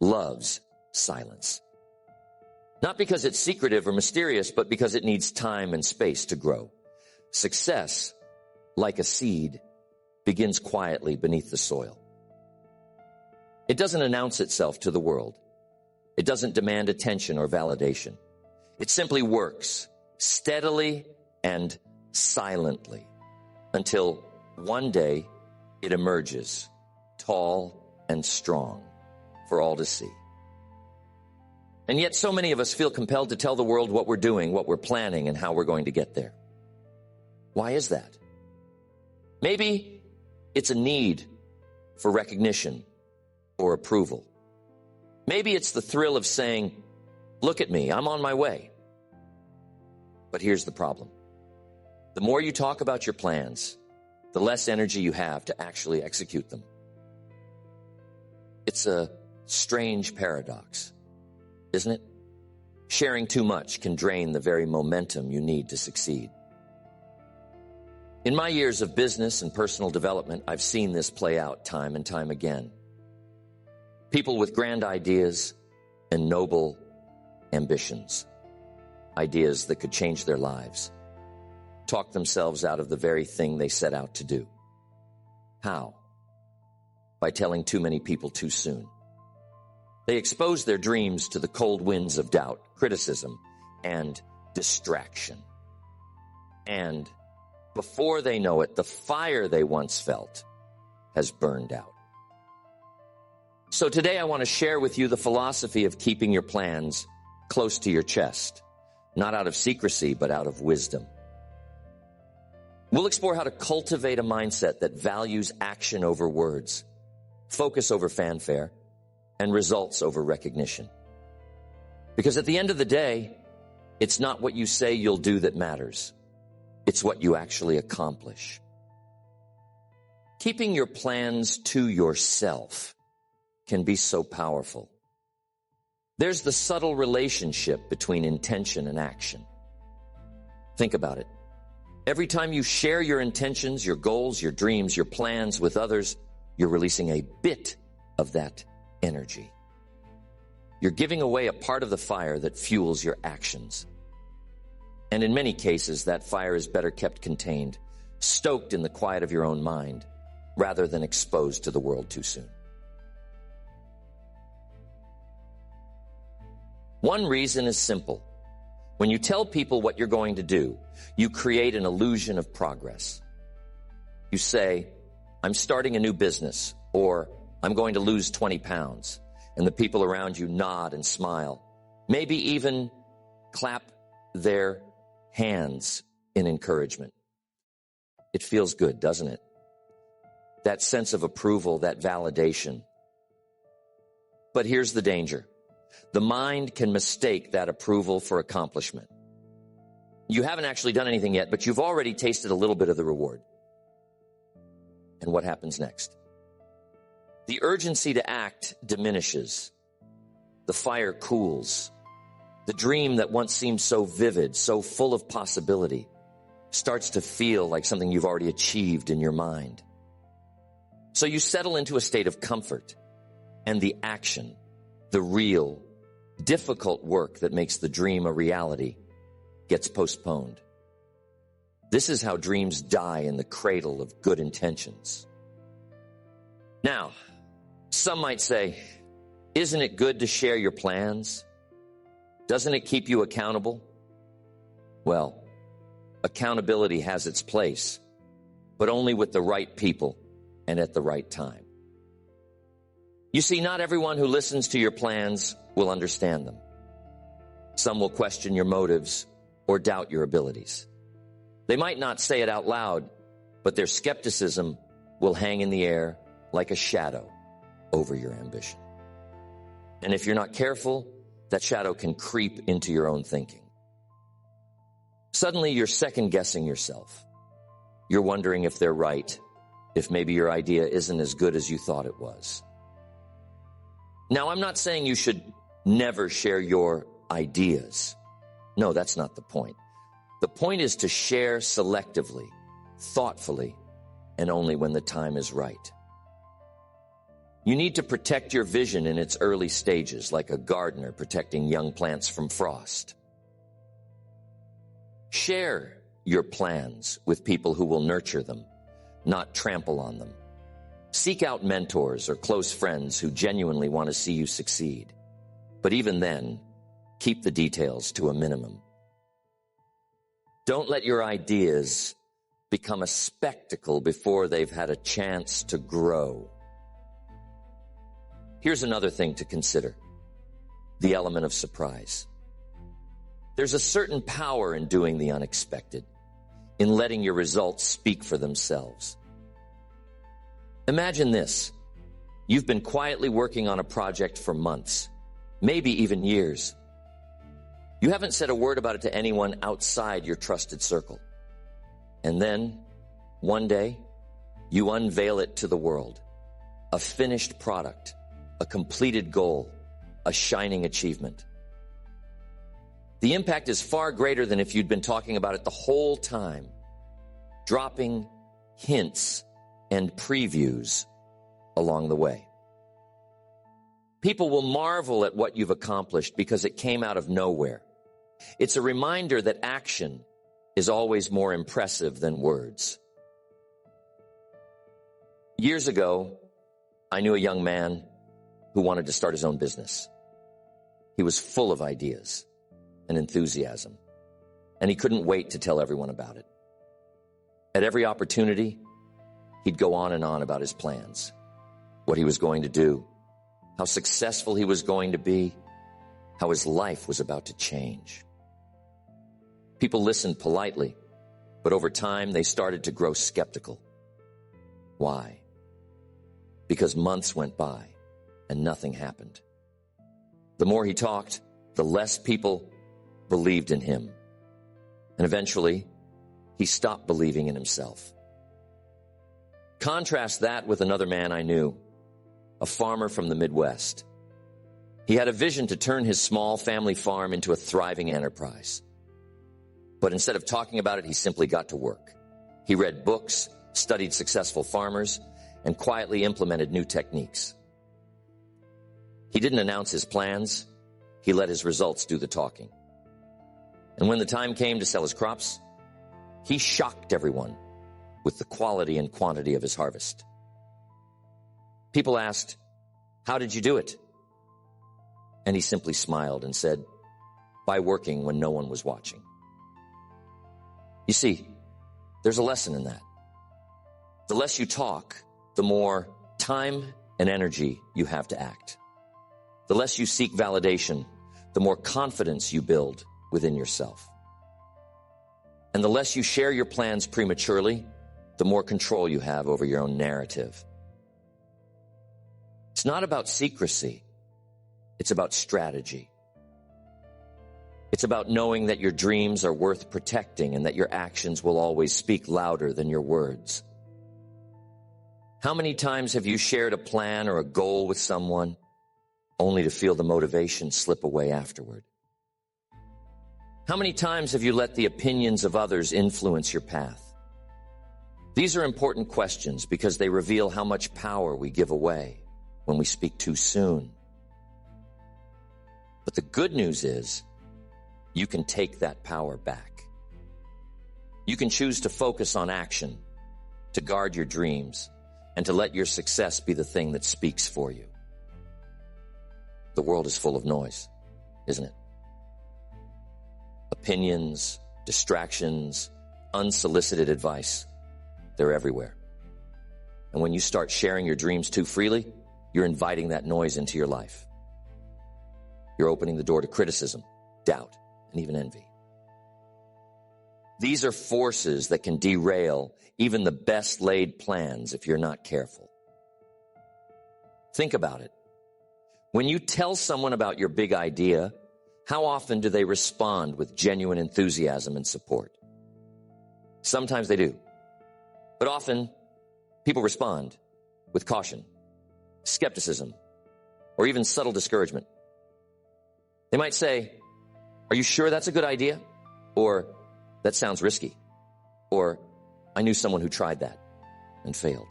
loves silence. Not because it's secretive or mysterious, but because it needs time and space to grow. Success, like a seed, begins quietly beneath the soil. It doesn't announce itself to the world. It doesn't demand attention or validation. It simply works steadily and silently until one day it emerges tall and strong for all to see. And yet so many of us feel compelled to tell the world what we're doing, what we're planning, and how we're going to get there. Why is that? Maybe it's a need for recognition or approval. Maybe it's the thrill of saying, look at me, I'm on my way. But here's the problem. The more you talk about your plans, the less energy you have to actually execute them. It's a strange paradox, isn't it? Sharing too much can drain the very momentum you need to succeed. In my years of business and personal development, I've seen this play out time and time again. People with grand ideas and noble ambitions, ideas that could change their lives, talk themselves out of the very thing they set out to do. How? By telling too many people too soon. They expose their dreams to the cold winds of doubt, criticism, and distraction. And before they know it, the fire they once felt has burned out. So today I want to share with you the philosophy of keeping your plans close to your chest, not out of secrecy, but out of wisdom. We'll explore how to cultivate a mindset that values action over words, focus over fanfare, and results over recognition. Because at the end of the day, it's not what you say you'll do that matters. It's what you actually accomplish. Keeping your plans to yourself can be so powerful. There's the subtle relationship between intention and action. Think about it. Every time you share your intentions, your goals, your dreams, your plans with others, you're releasing a bit of that energy. You're giving away a part of the fire that fuels your actions. And in many cases, that fire is better kept contained, stoked in the quiet of your own mind, rather than exposed to the world too soon. One reason is simple. When you tell people what you're going to do, you create an illusion of progress. You say, I'm starting a new business, or I'm going to lose 20 pounds. And the people around you nod and smile, maybe even clap their hands in encouragement. It feels good, doesn't it? That sense of approval, that validation. But here's the danger. The mind can mistake that approval for accomplishment. You haven't actually done anything yet, but you've already tasted a little bit of the reward. And what happens next? The urgency to act diminishes. The fire cools. The dream that once seemed so vivid, so full of possibility, starts to feel like something you've already achieved in your mind. So you settle into a state of comfort, and the action, the real, difficult work that makes the dream a reality, gets postponed. This is how dreams die in the cradle of good intentions. Now, some might say, isn't it good to share your plans? Doesn't it keep you accountable? Well, accountability has its place, but only with the right people and at the right time. You see, not everyone who listens to your plans will understand them. Some will question your motives or doubt your abilities. They might not say it out loud, but their skepticism will hang in the air like a shadow over your ambition. And if you're not careful, that shadow can creep into your own thinking. Suddenly, you're second-guessing yourself. You're wondering if they're right, if maybe your idea isn't as good as you thought it was. Now, I'm not saying you should never share your ideas. No, that's not the point. The point is to share selectively, thoughtfully, and only when the time is right. You need to protect your vision in its early stages, like a gardener protecting young plants from frost. Share your plans with people who will nurture them, not trample on them. Seek out mentors or close friends who genuinely want to see you succeed. But even then, keep the details to a minimum. Don't let your ideas become a spectacle before they've had a chance to grow. Here's another thing to consider: the element of surprise. There's a certain power in doing the unexpected, in letting your results speak for themselves. Imagine this. You've been quietly working on a project for months, maybe even years. You haven't said a word about it to anyone outside your trusted circle. And then, one day, you unveil it to the world. A finished product, a completed goal, a shining achievement. The impact is far greater than if you'd been talking about it the whole time, dropping hints and previews along the way. People will marvel at what you've accomplished because it came out of nowhere. It's a reminder that action is always more impressive than words. Years ago, I knew a young man who wanted to start his own business. He was full of ideas and enthusiasm, and he couldn't wait to tell everyone about it. At every opportunity, he'd go on and on about his plans, what he was going to do, how successful he was going to be, how his life was about to change. People listened politely, but over time they started to grow skeptical. Why? Because months went by and nothing happened. The more he talked, the less people believed in him. And eventually, he stopped believing in himself. Contrast that with another man I knew, a farmer from the Midwest. He had a vision to turn his small family farm into a thriving enterprise. But instead of talking about it, he simply got to work. He read books, studied successful farmers, and quietly implemented new techniques. He didn't announce his plans. He let his results do the talking. And when the time came to sell his crops, he shocked everyone with the quality and quantity of his harvest. People asked, "How did you do it?" And he simply smiled and said, "By working when no one was watching." You see, there's a lesson in that. The less you talk, the more time and energy you have to act. The less you seek validation, the more confidence you build within yourself. And the less you share your plans prematurely, the more control you have over your own narrative. It's not about secrecy. It's about strategy. It's about knowing that your dreams are worth protecting and that your actions will always speak louder than your words. How many times have you shared a plan or a goal with someone only to feel the motivation slip away afterward? How many times have you let the opinions of others influence your path? These are important questions because they reveal how much power we give away when we speak too soon. But the good news is, you can take that power back. You can choose to focus on action, to guard your dreams, and to let your success be the thing that speaks for you. The world is full of noise, isn't it? Opinions, distractions, unsolicited advice, they're everywhere. And when you start sharing your dreams too freely, you're inviting that noise into your life. You're opening the door to criticism, doubt, and even envy. These are forces that can derail even the best laid plans if you're not careful. Think about it. When you tell someone about your big idea, how often do they respond with genuine enthusiasm and support? Sometimes they do. But often, people respond with caution, skepticism, or even subtle discouragement. They might say, "Are you sure that's a good idea?" Or, "That sounds risky." Or, "I knew someone who tried that and failed."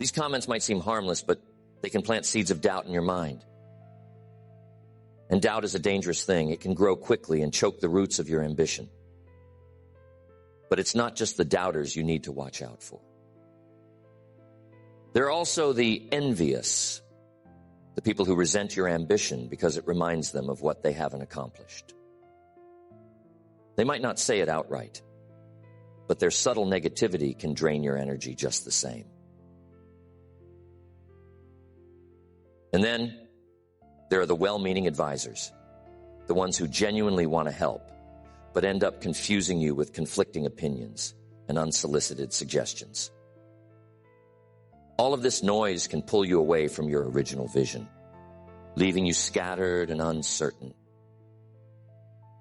These comments might seem harmless, but they can plant seeds of doubt in your mind. And doubt is a dangerous thing. It can grow quickly and choke the roots of your ambition. But it's not just the doubters you need to watch out for. There are also the envious, the people who resent your ambition because it reminds them of what they haven't accomplished. They might not say it outright, but their subtle negativity can drain your energy just the same. And then there are the well-meaning advisors, the ones who genuinely want to help, but end up confusing you with conflicting opinions and unsolicited suggestions. All of this noise can pull you away from your original vision, leaving you scattered and uncertain.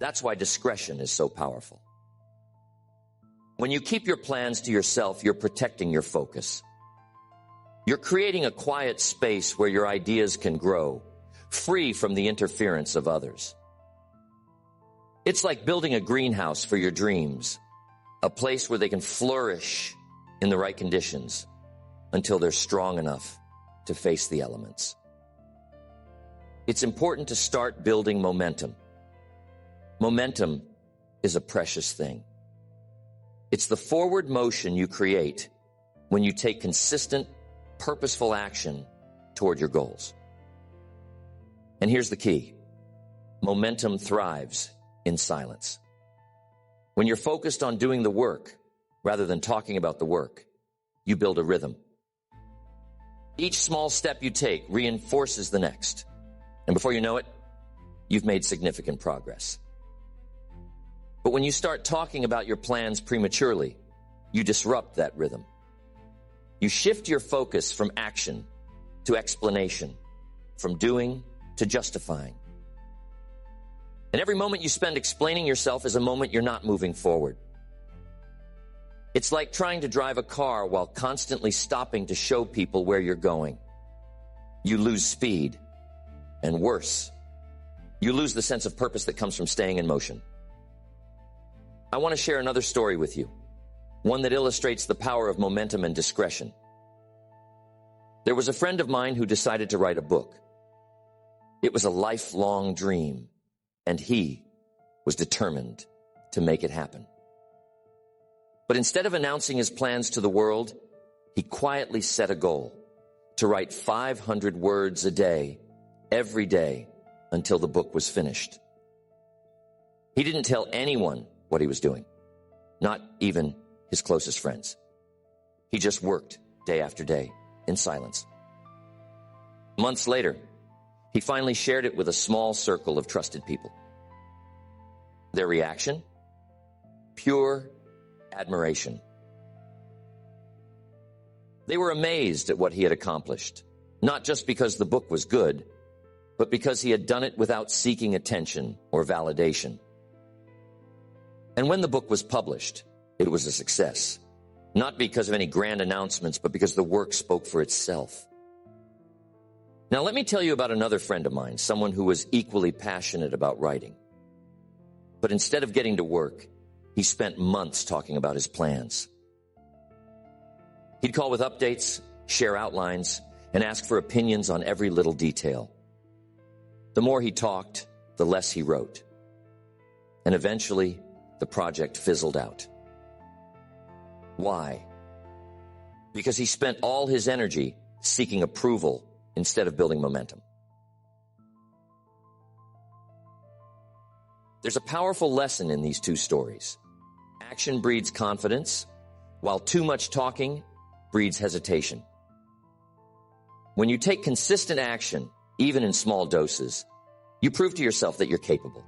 That's why discretion is so powerful. When you keep your plans to yourself, you're protecting your focus. You're creating a quiet space where your ideas can grow, free from the interference of others. It's like building a greenhouse for your dreams, a place where they can flourish in the right conditions until they're strong enough to face the elements. It's important to start building momentum. Momentum is a precious thing. It's the forward motion you create when you take consistent, purposeful action toward your goals. And here's the key. Momentum thrives in silence. When you're focused on doing the work rather than talking about the work, you build a rhythm. Each small step you take reinforces the next. And before you know it, you've made significant progress. But when you start talking about your plans prematurely, you disrupt that rhythm. You shift your focus from action to explanation, from doing to justifying. And every moment you spend explaining yourself is a moment you're not moving forward. It's like trying to drive a car while constantly stopping to show people where you're going. You lose speed, and worse, you lose the sense of purpose that comes from staying in motion. I want to share another story with you, one that illustrates the power of momentum and discretion. There was a friend of mine who decided to write a book. It was a lifelong dream, and he was determined to make it happen. But instead of announcing his plans to the world, he quietly set a goal to write 500 words a day, every day, until the book was finished. He didn't tell anyone what he was doing, not even his closest friends. He just worked day after day in silence. Months later, he finally shared it with a small circle of trusted people. Their reaction? Pure admiration. They were amazed at what he had accomplished, not just because the book was good, but because he had done it without seeking attention or validation. And when the book was published, it was a success, not because of any grand announcements, but because the work spoke for itself. Now, let me tell you about another friend of mine, someone who was equally passionate about writing. But instead of getting to work, he spent months talking about his plans. He'd call with updates, share outlines, and ask for opinions on every little detail. The more he talked, the less he wrote. And eventually, the project fizzled out. Why? Because he spent all his energy seeking approval instead of building momentum. There's a powerful lesson in these two stories. Action breeds confidence, while too much talking breeds hesitation. When you take consistent action, even in small doses, you prove to yourself that you're capable.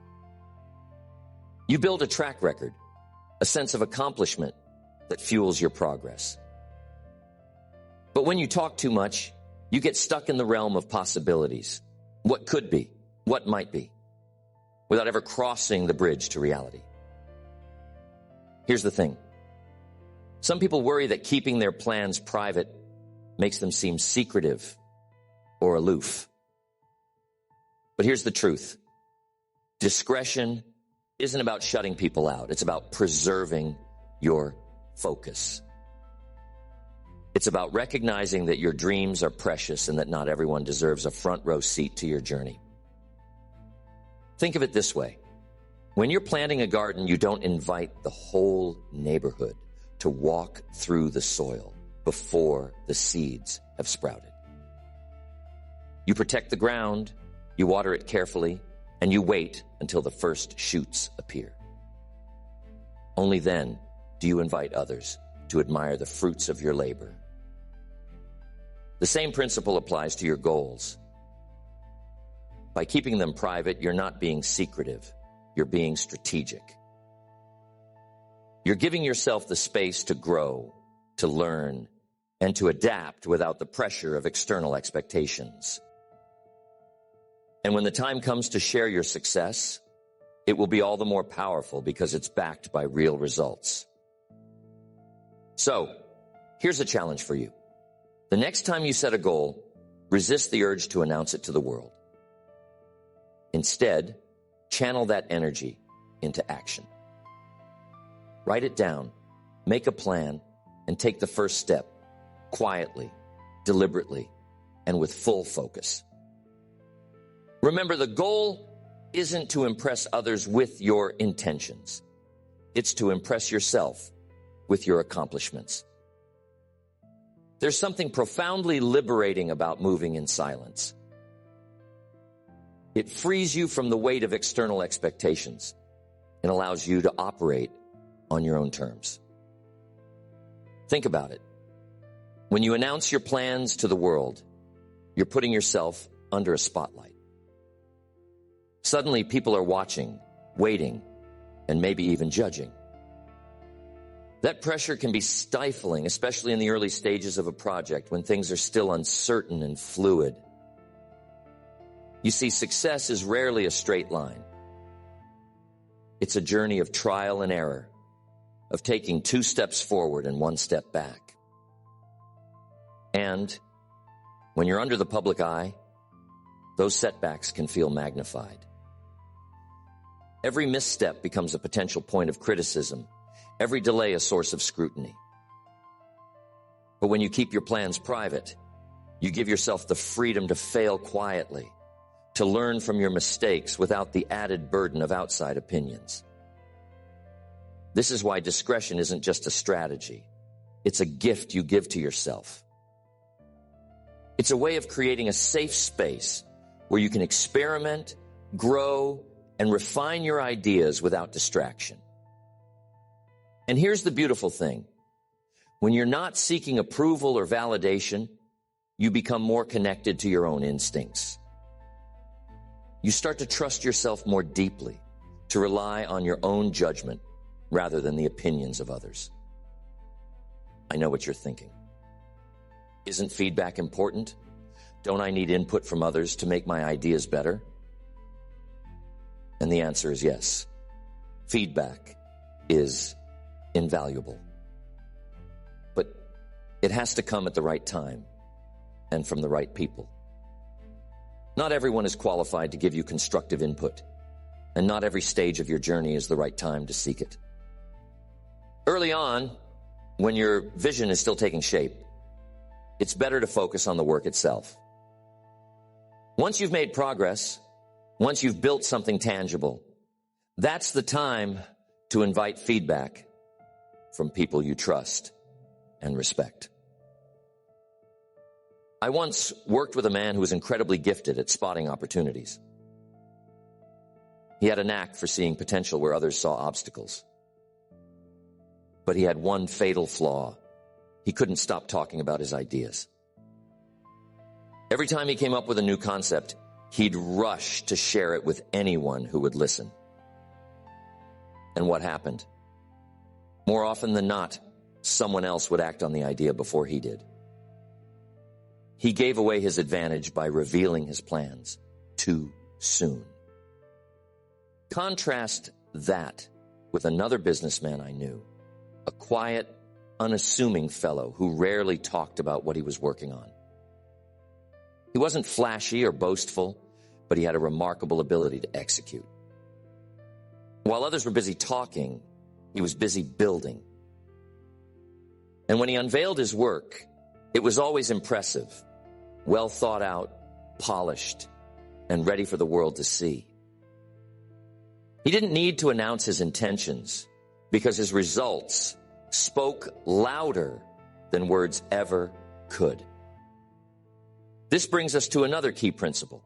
You build a track record, a sense of accomplishment that fuels your progress. But when you talk too much, you get stuck in the realm of possibilities. What could be, what might be, without ever crossing the bridge to reality. Here's the thing. Some people worry that keeping their plans private makes them seem secretive or aloof. But here's the truth. Discretion isn't about shutting people out. It's about preserving your focus. It's about recognizing that your dreams are precious and that not everyone deserves a front row seat to your journey. Think of it this way. When you're planting a garden, you don't invite the whole neighborhood to walk through the soil before the seeds have sprouted. You protect the ground, you water it carefully, and you wait until the first shoots appear. Only then do you invite others to admire the fruits of your labor. The same principle applies to your goals. By keeping them private, you're not being secretive, you're being strategic. You're giving yourself the space to grow, to learn, and to adapt without the pressure of external expectations. And when the time comes to share your success, it will be all the more powerful because it's backed by real results. So, here's a challenge for you. The next time you set a goal, resist the urge to announce it to the world. Instead, channel that energy into action. Write it down, make a plan, and take the first step, quietly, deliberately, and with full focus. Remember, the goal isn't to impress others with your intentions. It's to impress yourself with your accomplishments. There's something profoundly liberating about moving in silence. It frees you from the weight of external expectations and allows you to operate on your own terms. Think about it. When you announce your plans to the world, you're putting yourself under a spotlight. Suddenly, people are watching, waiting, and maybe even judging. That pressure can be stifling, especially in the early stages of a project when things are still uncertain and fluid. You see, success is rarely a straight line. It's a journey of trial and error, of taking 2 steps forward and 1 step back. And when you're under the public eye, those setbacks can feel magnified. Every misstep becomes a potential point of criticism, every delay a source of scrutiny. But when you keep your plans private, you give yourself the freedom to fail quietly, to learn from your mistakes without the added burden of outside opinions. This is why discretion isn't just a strategy. It's a gift you give to yourself. It's a way of creating a safe space where you can experiment, grow, and refine your ideas without distraction. And here's the beautiful thing. When you're not seeking approval or validation, you become more connected to your own instincts. You start to trust yourself more deeply, to rely on your own judgment rather than the opinions of others. I know what you're thinking. Isn't feedback important? Don't I need input from others to make my ideas better? And the answer is yes. Feedback is invaluable. But it has to come at the right time and from the right people. Not everyone is qualified to give you constructive input, and not every stage of your journey is the right time to seek it. Early on, when your vision is still taking shape, it's better to focus on the work itself. Once you've made progress, once you've built something tangible, that's the time to invite feedback from people you trust and respect. I once worked with a man who was incredibly gifted at spotting opportunities. He had a knack for seeing potential where others saw obstacles. But he had one fatal flaw. He couldn't stop talking about his ideas. Every time he came up with a new concept, he'd rush to share it with anyone who would listen. And what happened? More often than not, someone else would act on the idea before he did. He gave away his advantage by revealing his plans too soon. Contrast that with another businessman I knew, a quiet, unassuming fellow who rarely talked about what he was working on. He wasn't flashy or boastful, but he had a remarkable ability to execute. While others were busy talking, he was busy building. And when he unveiled his work, It was always impressive, well thought out, polished, and ready for the world to see. He didn't need to announce his intentions because his results spoke louder than words ever could. This brings us to another key principle.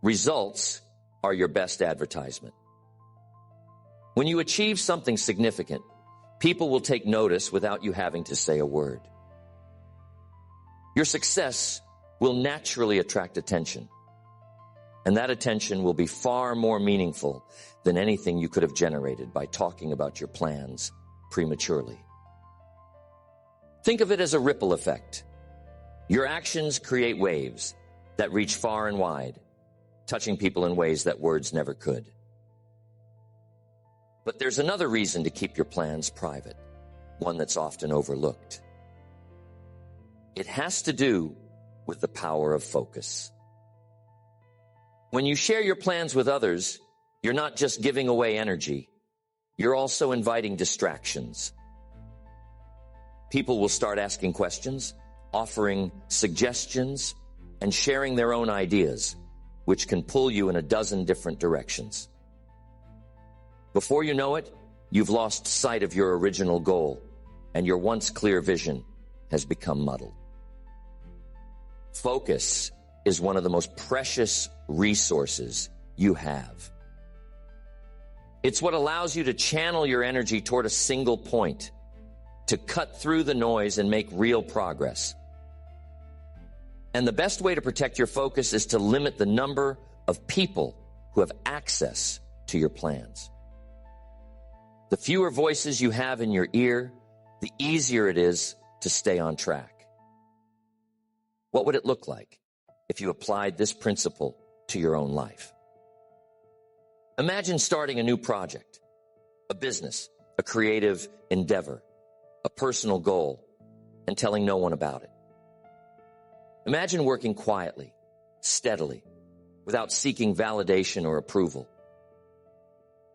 Results are your best advertisement. When you achieve something significant, people will take notice without you having to say a word. Your success will naturally attract attention, and that attention will be far more meaningful than anything you could have generated by talking about your plans prematurely. Think of it as a ripple effect. Your actions create waves that reach far and wide, touching people in ways that words never could. But there's another reason to keep your plans private, one that's often overlooked. It has to do with the power of focus. When you share your plans with others, you're not just giving away energy, you're also inviting distractions. People will start asking questions, offering suggestions, and sharing their own ideas, which can pull you in a dozen different directions. Before you know it, you've lost sight of your original goal, and your once clear vision has become muddled. Focus is one of the most precious resources you have. It's what allows you to channel your energy toward a single point, to cut through the noise and make real progress. And the best way to protect your focus is to limit the number of people who have access to your plans. The fewer voices you have in your ear, the easier it is to stay on track. What would it look like if you applied this principle to your own life? Imagine starting a new project, a business, a creative endeavor, a personal goal, and telling no one about it. Imagine working quietly, steadily, without seeking validation or approval.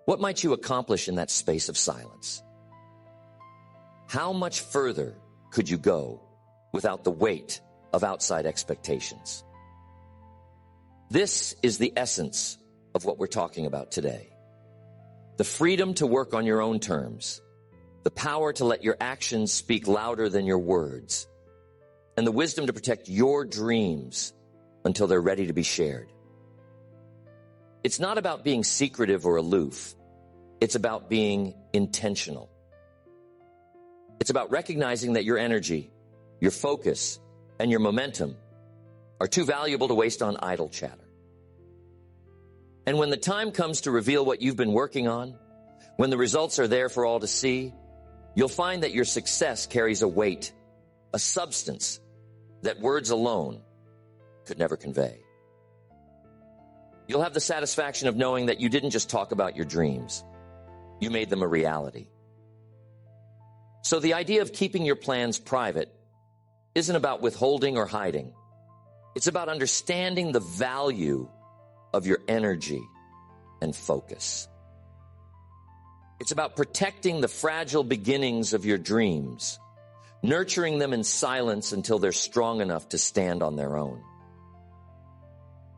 What might you accomplish in that space of silence? How much further could you go without the weight of outside expectations? This is the essence of what we're talking about today. The freedom to work on your own terms, the power to let your actions speak louder than your words, and the wisdom to protect your dreams until they're ready to be shared. It's not about being secretive or aloof. It's about being intentional. It's about recognizing that your energy, your focus, and your momentum are too valuable to waste on idle chatter. And when the time comes to reveal what you've been working on, when the results are there for all to see, you'll find that your success carries a weight, a substance that words alone could never convey. You'll have the satisfaction of knowing that you didn't just talk about your dreams. You made them a reality. So the idea of keeping your plans private isn't about withholding or hiding. It's about understanding the value of your energy and focus. It's about protecting the fragile beginnings of your dreams, nurturing them in silence until they're strong enough to stand on their own.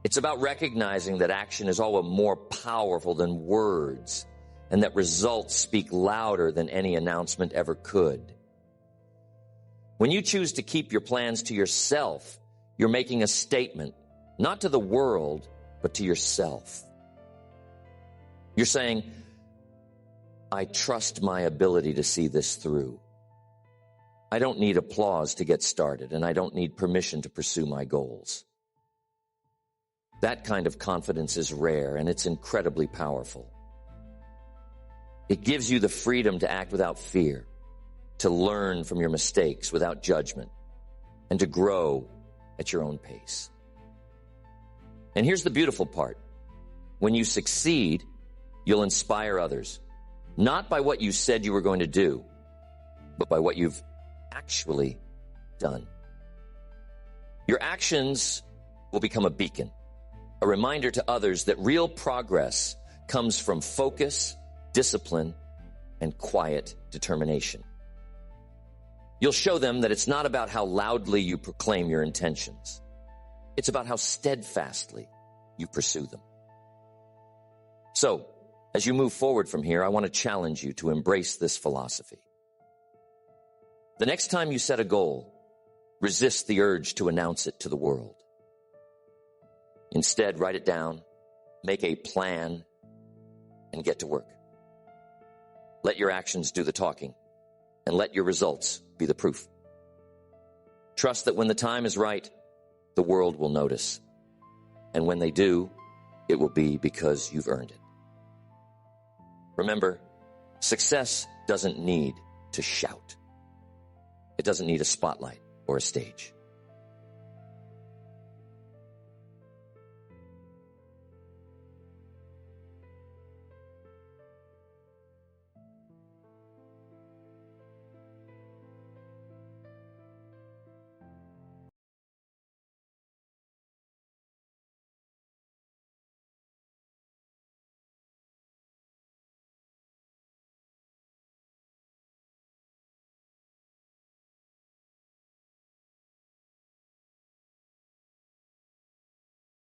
It's about recognizing that action is always more powerful than words, and that results speak louder than any announcement ever could. When you choose to keep your plans to yourself, you're making a statement, not to the world, but to yourself. You're saying, I trust my ability to see this through. I don't need applause to get started, and I don't need permission to pursue my goals. That kind of confidence is rare, and it's incredibly powerful. It gives you the freedom to act without fear, to learn from your mistakes without judgment, and to grow at your own pace. And here's the beautiful part. When you succeed, you'll inspire others, not by what you said you were going to do, but by what you've actually done. Your actions will become a beacon, a reminder to others that real progress comes from focus, discipline, and quiet determination. You'll show them that it's not about how loudly you proclaim your intentions. It's about how steadfastly you pursue them. So, as you move forward from here, I want to challenge you to embrace this philosophy. The next time you set a goal, resist the urge to announce it to the world. Instead, write it down, make a plan, and get to work. Let your actions do the talking, and let your results be the proof. Trust that when the time is right, the world will notice. And when they do, it will be because you've earned it. Remember, success doesn't need to shout. It doesn't need a spotlight or a stage.